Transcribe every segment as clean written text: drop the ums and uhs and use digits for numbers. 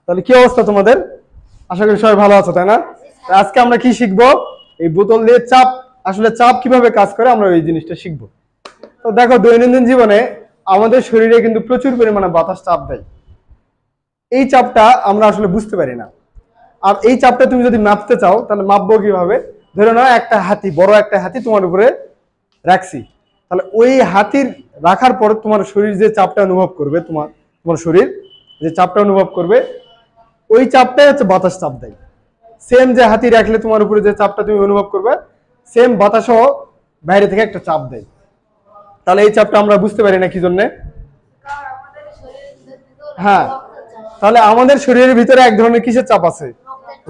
তাহলে কি অবস্থা তোমাদের? আশা করি সবাই ভালো আছো, তাই না? আজকে আমরা কি শিখবো? এই বোতল দিয়ে চাপ, আসলে চাপ কিভাবে কাজ করে আমরা এই জিনিসটা শিখবো। তো দেখো, দৈনন্দিন জীবনে আমাদের শরীরে কিন্তু প্রচুর পরিমাণে বাতাস চাপ দেয়। এই চাপটা আমরা আসলে বুঝতে পারি না। আর এই চাপটা তুমি যদি মাপতে চাও তাহলে মাপবো কিভাবে? ধরে নাও একটা হাতি, বড় একটা হাতি তোমার উপরে রাখছি, তাহলে ওই হাতির রাখার পর তোমার শরীর যে চাপটা অনুভব করবে, তোমার শরীর যে চাপটা অনুভব করবে, ওই চাপটাই হচ্ছে বাতাস চাপ দেয়। সেম যে হাতি রাখলে তোমার উপরে যে চাপটা তুমি অনুভব করবে, সেম বাতাসও বাইরে থেকে একটা চাপ দেয়। তাহলে এই চাপটা আমরা বুঝতে পারি না কি জন্য? হ্যাঁ, তাহলে আমাদের শরীরের ভিতরে এক ধরনের কিসের চাপ আছে?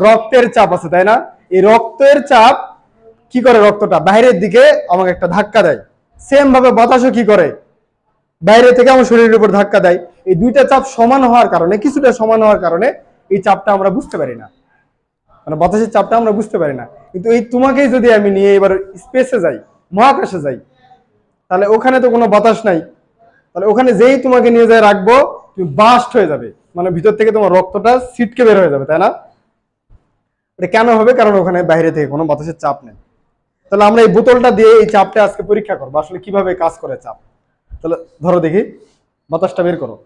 রক্তের চাপ আছে, তাই না? এই রক্তের চাপ কি করে? রক্তটা বাইরের দিকে আমাকে একটা ধাক্কা দেয়। সেম ভাবে বাতাসও কি করে? বাইরে থেকে আমার শরীরের উপর ধাক্কা দেয়। এই দুইটা চাপ সমান হওয়ার কারণে, কিছুটা সমান হওয়ার কারণে এই চাপটা আমরা বুঝতে পারি না, মানে বাতাসের চাপটা আমরা বুঝতে পারি না। কিন্তু এই তোমাকেই যদি আমি নিয়ে এবার স্পেসে যাই, মহাকাশে যাই, তাহলে ওখানে তো কোনো বাতাস নাই। তাহলে ওখানে যেই তোমাকে নিয়ে যায় রাখবো, তুমি বাস্ট হয়ে যাবে, মানে ভিতর থেকে তোমার রক্তটা ছিটকে বের হয়ে যাবে, তাই না? এটা কেন হবে? কারণ ওখানে বাইরে থেকে কোনো বাতাসের চাপ নেই। তাহলে আমরা এই বোতলটা দিয়ে এই চাপটা আজকে পরীক্ষা করবো, আসলে কিভাবে কাজ করে চাপ। তাহলে ধরো দেখি, বাতাসটা বের করো।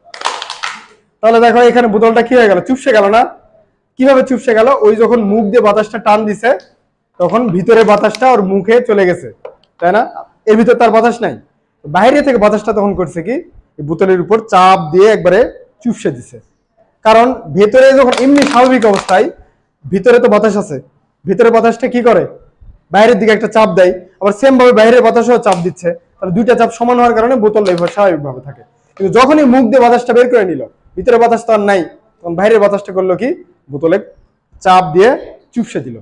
তাহলে দেখো এখানে বোতলটা কি হয়ে গেল? চুপসে গেল না? কিভাবে চুপসে গেল? ওই যখন মুখ দিয়ে বাতাসটা টান দিছে, তখন ভিতরে বাতাসটা ওর মুখে চলে গেছে, তাই না? এর ভিতর তার বাতাস নাই। বাইরে থেকে বাতাসটা তখন করছে কি, বোতলের উপর চাপ দিয়ে একবারে চুপসে দিছে। কারণ ভেতরে যখন এমনি স্বাভাবিক অবস্থায় ভিতরে তো বাতাস আছে, ভিতরে বাতাসটা কি করে? বাইরের দিকে একটা চাপ দেয়। আবার সেম ভাবে বাইরের বাতাসও চাপ দিচ্ছে। তাহলে দুইটা চাপ সমান হওয়ার কারণে বোতল এইভাবে স্বাভাবিকভাবে থাকে। কিন্তু যখনই মুখ দিয়ে বাতাসটা বের করে নিল, ভিতরে বাতাস তো আর নাই, তখন বাইরের বাতাসটা করলো কি, বোতলে চাপ দিয়ে চুপসে দিল।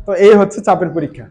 তো এই হচ্ছে চাপের পরীক্ষা।